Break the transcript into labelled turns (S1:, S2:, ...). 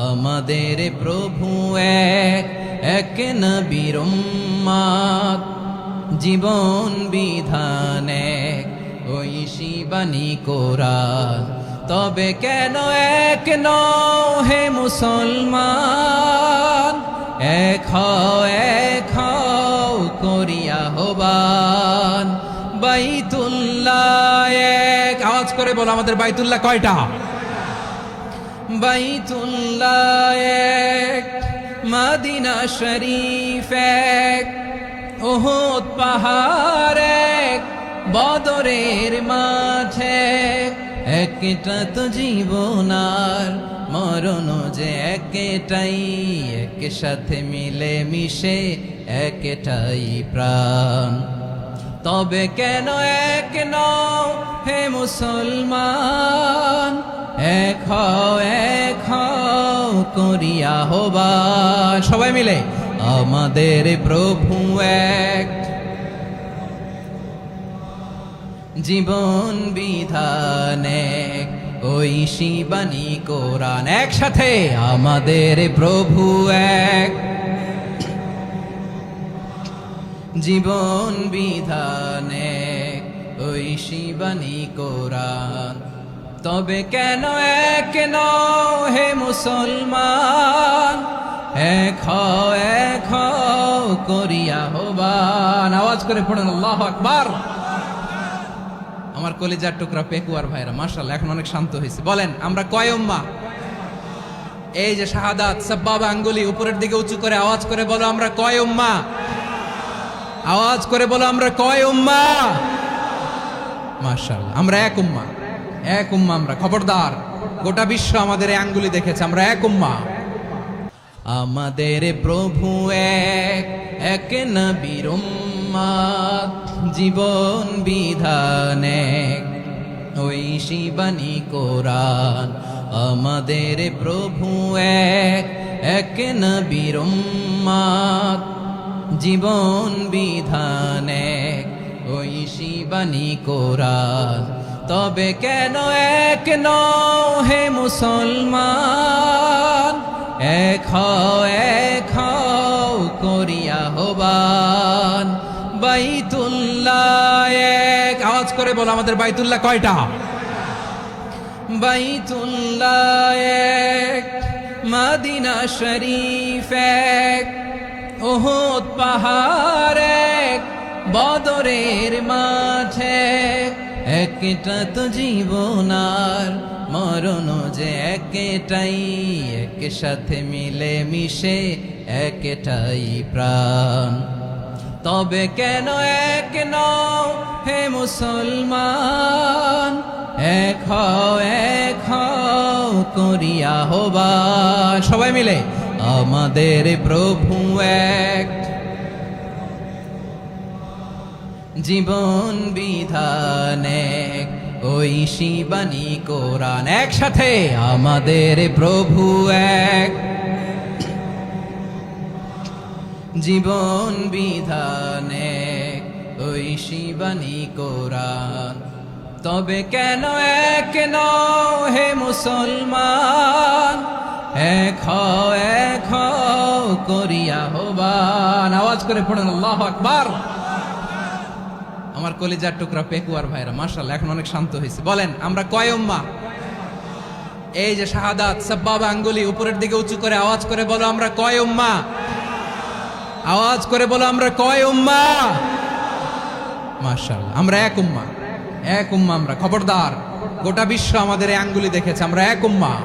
S1: আমাদের প্রভু এক, এক নবীর উম্মত, জীবন বিধান এক, ঐশী বাণী কোরআন। তবে কেন এক নও হে মুসলমান, এক হও করিয়া আহ্বান। বাইতুল্লাহ এক, আওয়াজ করে বলো আমাদের বাইতুল্লাহ কয়টা? বাইতুল্লাহ এক, মদিনা শরীফ এক, উহুদ পাহাড় এক, বদরের মাঝে একটা তো জীবন আর মরণ যে একটাই, এক সাথে মিলে মিশে একটাই প্রাণ। তবে কেন এক নও হে মুসলমান, এক হও করিয়া আহ্বান। সবাই মিলে আমাদের প্রভু এক, জীবন বিধান এক, ঐশী বাণী কোরআন। একসাথে আমাদের প্রভু এক, জীবন বিধান এক, ঐশী বাণী কোরআন। তবে কেন এক নও হে মুসলমান, এক হও করিয়া আহ্বান। আওয়াজ করে পড়েন আল্লাহু আকবার। আমার কলিজার টুকরা পেকুয়ার ভাইরা মাশাআল্লাহ এখন অনেক শান্ত হয়েছে। বলেন আমরা কয় উম্মাহ? এই যে শাহাদাত সাব্বাবা আঙ্গুলি উপরের দিকে উঁচু করে আওয়াজ করে বলো আমরা কয় উম্মাহ? আওয়াজ করে বলো আমরা কয় উম্মাহ? মাশাআল্লাহ আমরা এক উম্মাহ, এক উম্মাহ আমরা। খবরদার, গোটা বিশ্ব আমাদের এই আঙ্গুলি দেখেছে, আমরা এক উম্মাহ। আমাদের প্রভু এক, এক নবীর উম্মত, জীবন বিধান এক, ঐশী বাণী কোরআন। আমাদের প্রভু এক, এক নবীর উম্মত, জীবন বিধান এক, ঐশী বাণী কোরআন। তবে কেন এক নও হে মুসলমান, এক হও করিয়া আহ্বান। বাইতুল্লাহ এক, আওয়াজ করে বলো আমাদের বাইতুল্লাহ কয়টা? বাইতুল্লাহ এক, মদিনা শরীফ এক, উহুদ পাহাড় এক, বদরের মাঝে একটা তো জীবন আর মরণ যে একটাই, এক সাথে মিলে মিশে একটাই প্রাণ। তবে কেন এক নও হে মুসলমান, এক হও করিয়া আহ্বান। সবাই মিলে আমাদের প্রভু এক, জীবন বিধান এক, ঐশী বাণী কোরআন। একসাথে আমাদের প্রভু এক, জীবন বিধান এক, ঐশী বাণী কোরআন। তবে কেন এক নও হে মুসলমান, এক হও করিয়া আহ্বান। আওয়াজ করে পড়েন আল্লাহু আকবার। আমার কলিজার টুকরা পেকুয়ার ভাইরা মাশাআল্লাহ এখন অনেক শান্ত হয়েছে। বলেন আমরা কয় উম্মাহ? এই যে শাহাদাত সাব্বাবা আঙ্গুলি উপরের দিকে উঁচু করে আওয়াজ করে বলো আমরা কয় উম্মাহ? আওয়াজ করে বলো আমরা কয় উম্মাহ? মাশাআল্লাহ আমরা এক উম্মাহ, এক উম্মাহ আমরা। খবরদার, গোটা বিশ্ব আমাদের এই আঙ্গুলি দেখেছে, আমরা এক উম্মাহ।